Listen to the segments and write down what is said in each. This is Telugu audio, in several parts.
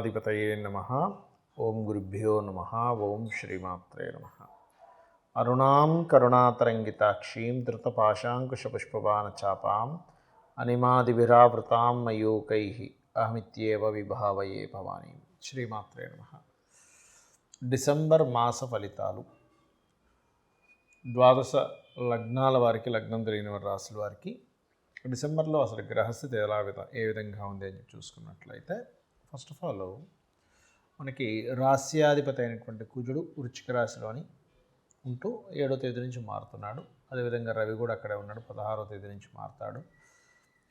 గణాధిపతయే నమః. ఓం గురుభ్యో నమః. ఓం శ్రీమాత్రే నమః. అరుణాం కరుణాతరంగితాక్షీం ధృతపాశాంకుశపుష్పబాణచాపాం అనిమాదిభిరావృతాం మయూకైః అహమిత్యేవ విభావయే భవానీ. శ్రీమాత్రే నమః. డిసెంబర్ మాస ఫలితాలు. ద్వాదశ లగ్నాల వారికి, లగ్నం తెలియని రాశుల వారికి డిసెంబర్లో అసలు గ్రహస్థితి ఏ విధంగా ఉంది అని చూసుకున్నట్లయితే, ఫస్ట్ ఆఫ్ ఆల్ మనకి రాస్యాధిపతి అయినటువంటి కుజుడు వృశ్చిక రాశిలోని ఉంటూ 7వ తేదీ నుంచి మారుతున్నాడు. అదేవిధంగా రవి కూడా అక్కడే ఉన్నాడు, 16వ తేదీ నుంచి మారుతాడు.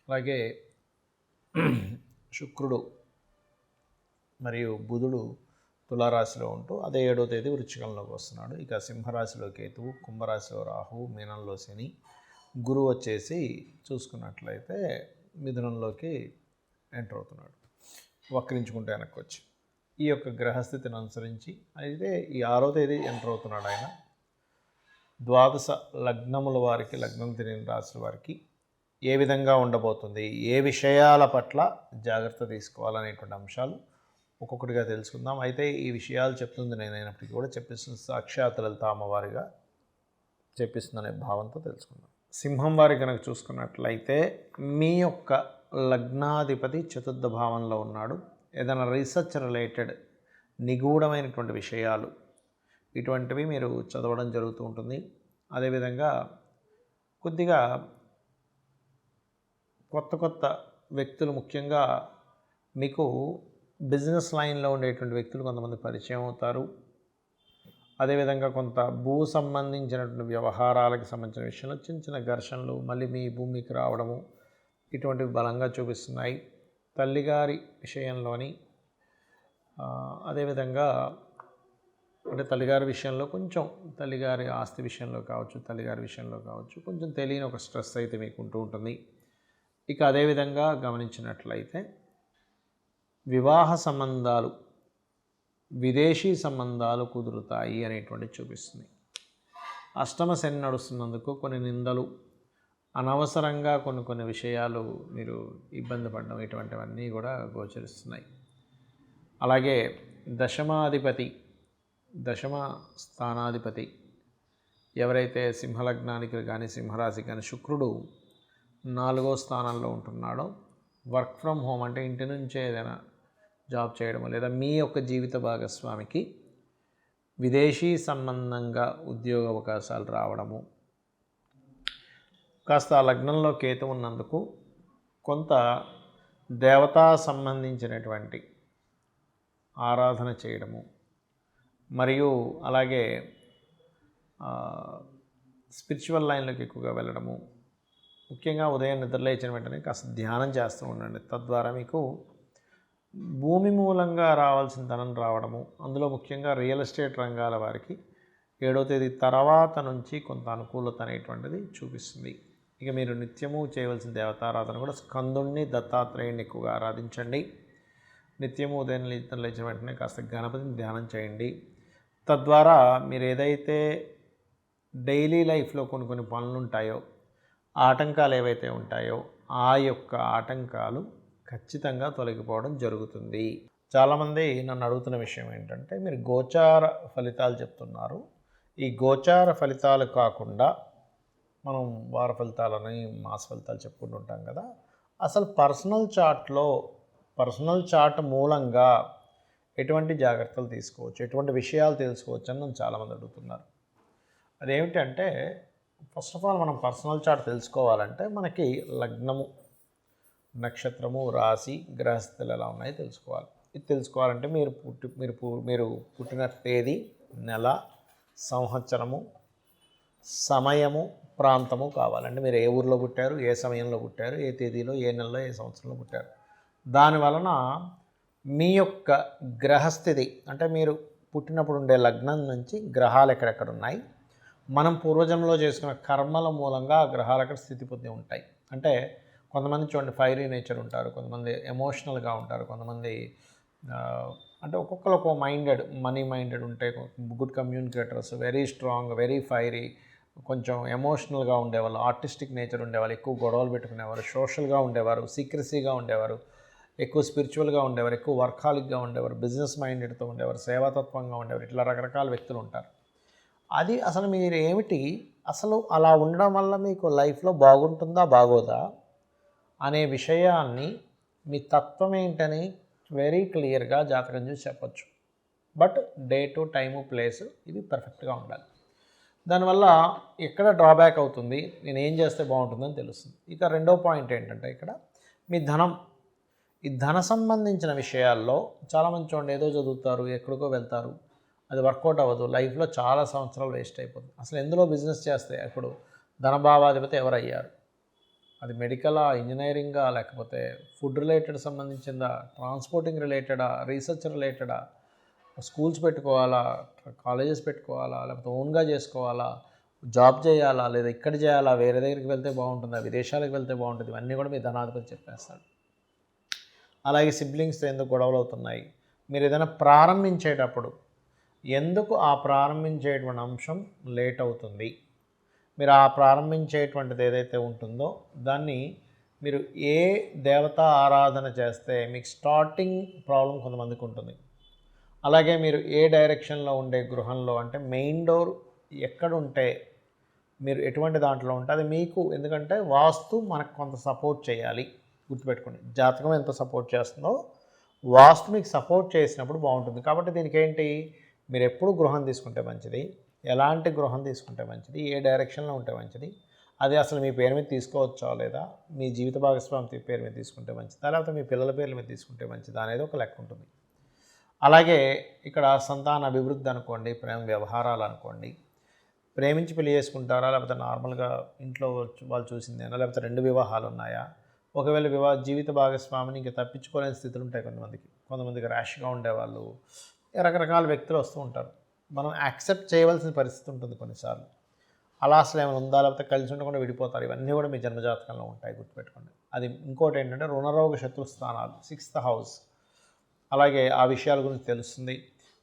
అలాగే శుక్రుడు మరియు బుధుడు తులారాశిలో ఉంటూ అదే 7వ తేదీ వృశ్చికంలోకి వస్తున్నాడు. ఇక సింహరాశిలో కేతువు, కుంభరాశిలో రాహువు, మీనంలో శని, గురువు వచ్చేసి చూసుకున్నట్లయితే మిథునంలోకి ఎంటర్ అవుతున్నాడు, వక్రించుకుంటే వెనక్కి వచ్చి. ఈ యొక్క గ్రహస్థితిని అనుసరించి అయితే ఈ 6వ తేదీ ఎంటర్ అవుతున్నాడు ఆయన. ద్వాదశ లగ్నముల వారికి, లగ్నం తెలియని రాశుల వారికి ఏ విధంగా ఉండబోతుంది, ఏ విషయాల పట్ల జాగ్రత్త తీసుకోవాలనేటువంటి అంశాలు ఒక్కొక్కటిగా తెలుసుకుందాం. అయితే ఈ విషయాలు చెప్తుంది నేనైనప్పటికీ కూడా చెప్పిస్తుంది సాక్షాత్ లలిత అమ్మవారిగా చెప్పిస్తుందనే భావంతో తెలుసుకుందాం. సింహం వారి కనుక చూసుకున్నట్లయితే మీ యొక్క లగ్నాధిపతి చతుర్థ భావంలో ఉన్నాడు. ఏదైనా రీసెర్చ్ రిలేటెడ్ నిగూఢమైనటువంటి విషయాలు ఇటువంటివి మీరు చదవడం జరుగుతూ ఉంటుంది. అదేవిధంగా కొద్దిగా కొత్త వ్యక్తులు, ముఖ్యంగా మీకు బిజినెస్ లైన్లో ఉండేటువంటి వ్యక్తులు కొంతమంది పరిచయం అవుతారు. అదేవిధంగా కొంత భూ సంబంధించినటువంటి వ్యవహారాలకు సంబంధించిన విషయంలో చిన్న చిన్న ఘర్షణలు మళ్ళీ మీ భూమికి రావడము ఇటువంటివి బలంగా చూపిస్తున్నాయి. తల్లిగారి విషయంలోని అదేవిధంగా అంటే తల్లిగారి విషయంలో కొంచెం, తల్లిగారి ఆస్తి విషయంలో కావచ్చు, తల్లిగారి విషయంలో కావచ్చు, కొంచెం తెలియని ఒక స్ట్రెస్ అయితే మీకు ఉంటూ ఉంటుంది. ఇక అదేవిధంగా గమనించినట్లయితే వివాహ సంబంధాలు, విదేశీ సంబంధాలు కుదురుతాయి అనేటువంటిది చూపిస్తుంది. అష్టమ శని నడుస్తున్నందుకు కొన్ని నిందలు, అనవసరంగా కొన్ని విషయాలు మీరు ఇబ్బంది పడడం ఇటువంటివన్నీ కూడా గోచరిస్తున్నాయి. అలాగే దశమ స్థానాధిపతి ఎవరైతే సింహలగ్నానికి కానీ సింహరాశికి కానీ శుక్రుడు 4వ స్థానంలో ఉంటున్నాడో, వర్క్ ఫ్రమ్ హోమ్ అంటే ఇంటి నుంచే ఏదైనా జాబ్ చేయడము, లేదా మీ యొక్క జీవిత భాగస్వామికి విదేశీ సంబంధంగా ఉద్యోగ అవకాశాలు రావడము, కాస్త ఆ లగ్నంలో కేతు ఉన్నందుకు కొంత దేవతా సంబంధించినటువంటి ఆరాధన చేయడము, మరియు అలాగే స్పిరిచువల్ లైన్లోకి ఎక్కువగా వెళ్ళడము, ముఖ్యంగా ఉదయం నిద్రలేచిన వెంటనే కాస్త ధ్యానం చేస్తూ ఉండండి. తద్వారా మీకు భూమి మూలంగా రావాల్సిన ధనం రావడము, అందులో ముఖ్యంగా రియల్ ఎస్టేట్ రంగాల వారికి 7వ తేదీ తర్వాత నుంచి కొంత అనుకూలత అనేటువంటిది చూపిస్తుంది. ఇక మీరు నిత్యము చేయవలసిన దేవతారాధన కూడా స్కందుణ్ణి, దత్తాత్రేయుని ఎక్కువగా ఆరాధించండి. నిత్యము ఉదయం లేచిన వెంటనే కాస్త గణపతిని ధ్యానం చేయండి. తద్వారా మీరు ఏదైతే డైలీ లైఫ్లో కొన్ని పనులు ఉంటాయో, ఆటంకాలు ఏవైతే ఉంటాయో ఆ యొక్క ఆటంకాలు ఖచ్చితంగా తొలగిపోవడం జరుగుతుంది. చాలామంది నన్ను అడుగుతున్న విషయం ఏంటంటే, మీరు గోచార ఫలితాలు చెప్తున్నారు, ఈ గోచార ఫలితాలు కాకుండా మనం వార ఫలితాలని, మాస ఫలితాలు చెప్పుకుంటూ ఉంటాం కదా, అసలు పర్సనల్ చార్ట్ మూలంగా ఎటువంటి జాగ్రత్తలు తీసుకోవచ్చు, ఎటువంటి విషయాలు తెలుసుకోవచ్చు అని నన్ను చాలామంది అడుగుతున్నారు. అదేమిటంటే, ఫస్ట్ ఆఫ్ ఆల్ మనం పర్సనల్ చార్ట్ తెలుసుకోవాలంటే మనకి లగ్నము, నక్షత్రము, రాశి, గ్రహస్థితులు ఎలా ఉన్నాయో తెలుసుకోవాలి. ఇది తెలుసుకోవాలంటే మీరు పుట్టిన తేదీ, నెల, సంవత్సరము, సమయము, ప్రాంతము కావాలంటే మీరు ఏ ఊరిలో పుట్టారు, ఏ సమయంలో పుట్టారు, ఏ తేదీలో, ఏ నెలలో, ఏ సంవత్సరంలో పుట్టారు. దానివలన మీ యొక్క గ్రహస్థితి అంటే మీరు పుట్టినప్పుడు ఉండే లగ్నం నుంచి గ్రహాలు ఎక్కడెక్కడ ఉన్నాయి, మనం పూర్వజంలో చేసుకున్న కర్మల మూలంగా ఆ గ్రహాలు అక్కడ స్థితి పొంది ఉంటాయి. అంటే కొంతమంది చూడండి ఫైరీ నేచర్ ఉంటారు, కొంతమంది ఎమోషనల్గా ఉంటారు, కొంతమంది అంటే ఒక్కొక్కరు ఒక్కో మనీ మైండెడ్ ఉంటాయి, good communicators, very strong, very fiery, కొంచెం ఎమోషనల్గా ఉండేవాళ్ళు, ఆర్టిస్టిక్ నేచర్ ఉండేవాళ్ళు, ఎక్కువ గొడవలు పెట్టుకునేవారు, సోషల్గా ఉండేవారు, సీక్రసీగా ఉండేవారు, ఎక్కువ స్పిరిచువల్గా ఉండేవారు, ఎక్కువ వర్కాలిక్గా ఉండేవారు, బిజినెస్ మైండెడ్తో ఉండేవారు, సేవాతత్వంగా ఉండేవారు, ఇట్లా రకరకాల వ్యక్తులు ఉంటారు. అది అసలు మీరు ఏమిటి, అసలు అలా ఉండడం వల్ల మీకు లైఫ్లో బాగుంటుందా బాగోదా అనే విషయాన్ని మీ తత్వం ఏంటని వెరీ క్లియర్గా జాతకం చూసి చెప్పచ్చు. బట్ డేటు, టైము, ప్లేసు ఇది పర్ఫెక్ట్గా ఉండాలి. దానివల్ల ఎక్కడ డ్రాబ్యాక్ అవుతుంది, నేను ఏం చేస్తే బాగుంటుందని తెలుస్తుంది. ఇక రెండో పాయింట్ ఏంటంటే ఇక్కడ మీ ధనం, ఈ ధన సంబంధించిన విషయాల్లో చాలామంది చూడండి ఏదో చదువుతారు, ఎక్కడికో వెళ్తారు, అది వర్కౌట్ అవ్వదు, లైఫ్లో చాలా సంవత్సరాలు వేస్ట్ అయిపోతుంది. అసలు ఎందులో బిజినెస్ చేస్తే ఇప్పుడు ధనభావాధిపతి ఎవరయ్యారు, అది మెడికలా, ఇంజనీరింగా, లేకపోతే ఫుడ్ రిలేటెడ్ సంబంధించిందా, ట్రాన్స్పోర్టింగ్ రిలేటెడా, రీసెర్చ్ రిలేటెడా, స్కూల్స్ పెట్టుకోవాలా, కాలేజెస్ పెట్టుకోవాలా, లేకపోతే ఓన్గా చేసుకోవాలా, జాబ్ చేయాలా, లేదా ఇక్కడ చేయాలా, వేరే దగ్గరికి వెళ్తే బాగుంటుందా, విదేశాలకు వెళ్తే బాగుంటుంది, ఇవన్నీ కూడా మీ ధనాధిపతి చెప్పేస్తాడు. అలాగే సిబ్లింగ్స్తో ఎందుకు గొడవలు అవుతున్నాయి, మీరు ఏదైనా ప్రారంభించేటప్పుడు ఎందుకు ఆ ప్రారంభించేటువంటి అంశం లేట్ అవుతుంది, మీరు ఆ ప్రారంభించేటువంటిది ఏదైతే ఉంటుందో దాన్ని మీరు ఏ దేవతా ఆరాధన చేస్తే మీకు స్టార్టింగ్ ప్రాబ్లం కొంతమందికి ఉంటుంది. అలాగే మీరు ఏ డైరెక్షన్లో ఉండే గృహంలో, అంటే మెయిన్ డోర్ ఎక్కడుంటే, మీరు ఎటువంటి దాంట్లో ఉంటే అది మీకు, ఎందుకంటే వాస్తు మనకు కొంత సపోర్ట్ చేయాలి. గుర్తుపెట్టుకోండి, జాతకం ఎంత సపోర్ట్ చేస్తుందో వాస్తు మీకు సపోర్ట్ చేసినప్పుడు బాగుంటుంది. కాబట్టి దీనికి ఏంటి, మీరు ఎప్పుడు గృహం తీసుకుంటే మంచిది, ఎలాంటి గృహం తీసుకుంటే మంచిది, ఏ డైరెక్షన్లో ఉంటే మంచిది, అది అసలు మీ పేరు మీద తీసుకోవచ్చా లేదా, మీ జీవిత భాగస్వామి పేరు మీద తీసుకుంటే మంచిదా, లేకపోతే మీ పిల్లల పేర్ల మీద తీసుకుంటే మంచిదా అనేది ఒక లెక్క ఉంటుంది. అలాగే ఇక్కడ సంతాన అభివృద్ధి అనుకోండి, ప్రేమ వ్యవహారాలు అనుకోండి, ప్రేమించి పెళ్లి చేసుకుంటారా, లేకపోతే నార్మల్గా ఇంట్లో వాళ్ళు చూసిందేనా, లేకపోతే 2 వివాహాలు ఉన్నాయా, ఒకవేళ జీవిత భాగస్వామిని ఇంకా తప్పించుకోలేని స్థితులు ఉంటాయి కొంతమందికి ర్యాష్గా ఉండేవాళ్ళు, రకరకాల వ్యక్తులు వస్తూ ఉంటారు. మనం యాక్సెప్ట్ చేయవలసిన పరిస్థితి ఉంటుంది కొన్నిసార్లు. అలా అసలు ఏమైనా ఉందా, లేకపోతే కలిసి ఉండకుండా విడిపోతారు, ఇవన్నీ కూడా మీ జన్మజాతకంలో ఉంటాయి, గుర్తుపెట్టుకోండి. అది ఇంకోటి ఏంటంటే రుణరోగ శత్రుస్థానాలు, 6th హౌస్, అలాగే ఆ విషయాల గురించి తెలుస్తుంది,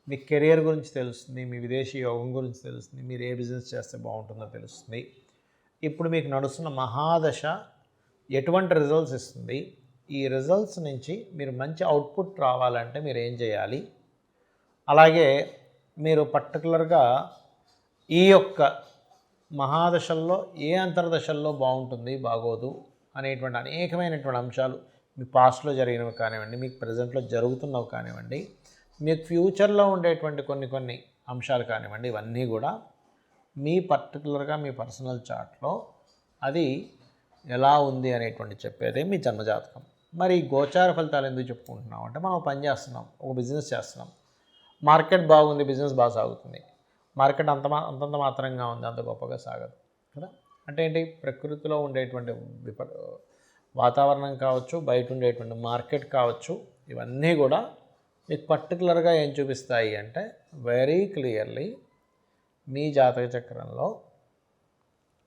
మీ కెరియర్ గురించి తెలుస్తుంది, మీ విదేశీ యోగం గురించి తెలుస్తుంది, మీరు ఏ బిజినెస్ చేస్తే బాగుంటుందో తెలుస్తుంది. ఇప్పుడు మీకు నడుస్తున్న మహాదశ ఎటువంటి రిజల్ట్స్ ఇస్తుంది, ఈ రిజల్ట్స్ నుంచి మీరు మంచి అవుట్పుట్ రావాలంటే మీరు ఏం చేయాలి, అలాగే మీరు పర్టికులర్గా ఈ యొక్క మహాదశల్లో ఏ అంతర్దశల్లో బాగుంటుంది బాగోదు అనేటువంటి అనేకమైనటువంటి అంశాలు, మీ పాస్ట్లో జరిగినవి కానివ్వండి, మీకు ప్రజెంట్లో జరుగుతున్నవి కానివ్వండి, మీకు ఫ్యూచర్లో ఉండేటువంటి కొన్ని అంశాలు కానివ్వండి, ఇవన్నీ కూడా మీ పర్టికులర్గా మీ పర్సనల్ చార్ట్లో అది ఎలా ఉంది అనేటువంటి చెప్పేదే మీ జన్మజాతకం. మరి గోచార ఫలితాలు ఎందుకు చెప్పుకుంటున్నాం అంటే, మనం పని చేస్తున్నాం, ఒక బిజినెస్ చేస్తున్నాం, మార్కెట్ బాగుంది, బిజినెస్ బాగా సాగుతుంది, మార్కెట్ అంతంత మాత్రంగా ఉంది, అంత గొప్పగా సాగదు కదా. అంటే ఏంటి, ప్రకృతిలో ఉండేటువంటి వాతావరణం కావచ్చు, బయట ఉండేటువంటి మార్కెట్ కావచ్చు, ఇవన్నీ కూడా మీకు పర్టికులర్గా ఏం చూపిస్తాయి అంటే, వెరీ క్లియర్లీ మీ జాతక చక్రంలో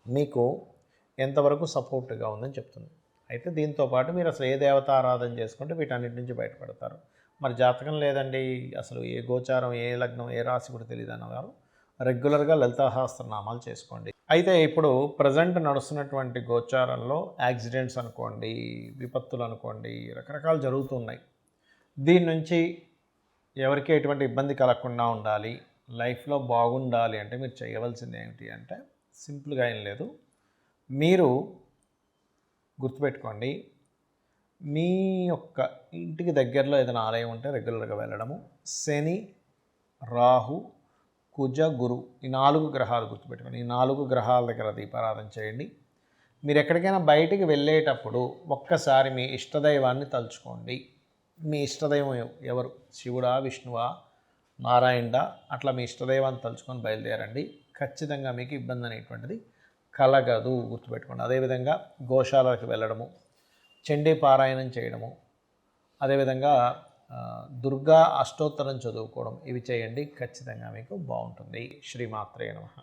మీకు ఎంతవరకు సపోర్ట్గా ఉందని చెప్తుంది. అయితే దీంతోపాటు మీరు అసలు ఏ దేవత ఆరాధన చేసుకుంటే వీటన్నిటి నుంచి బయటపడతారు. మరి జాతకం లేదండి, అసలు ఏ గోచారం, ఏ లగ్నం, ఏ రాశి కూడా తెలియదు అన్నవారు రెగ్యులర్గా లలితా సహస్రనామాలు చేసుకోండి. అయితే ఇప్పుడు ప్రజెంట్ నడుస్తున్నటువంటి గోచారంలో యాక్సిడెంట్స్ అనుకోండి, విపత్తులు అనుకోండి, రకరకాలు జరుగుతున్నాయి. దీని నుంచి ఎవరికి ఎటువంటి ఇబ్బంది కలగకుండా ఉండాలి, లైఫ్లో బాగుండాలి అంటే మీరు చేయవలసింది ఏమిటి అంటే, సింపుల్గా ఏం లేదు, మీరు గుర్తుపెట్టుకోండి, మీ యొక్క ఇంటికి దగ్గరలో ఏదైనా ఆలయం ఉంటే రెగ్యులర్గా వెళ్ళడము, శని, రాహు, కుజ, గురు, ఈ 4 గ్రహాలు గుర్తుపెట్టుకోండి, ఈ 4 గ్రహాల దగ్గర దీపారాధన చేయండి. మీరు ఎక్కడికైనా బయటికి వెళ్ళేటప్పుడు ఒక్కసారి మీ ఇష్టదైవాన్ని తలుచుకోండి. మీ ఇష్టదైవం ఎవరు, శివుడా, విష్ణువా, నారాయణుడా, అట్లా మీ ఇష్టదైవాన్ని తలుచుకొని బయలుదేరండి. ఖచ్చితంగా మీకు ఇబ్బంది అనేటువంటిది కలగదు, గుర్తుపెట్టుకోండి. అదేవిధంగా గోశాలకు వెళ్ళడము, చండీ పారాయణం చేయడము, అదేవిధంగా దుర్గా అష్టోత్తరం చదువుకోవడం, ఇవి చేయండి, ఖచ్చితంగా మీకు బాగుంటుంది. శ్రీమాత్రే నమః.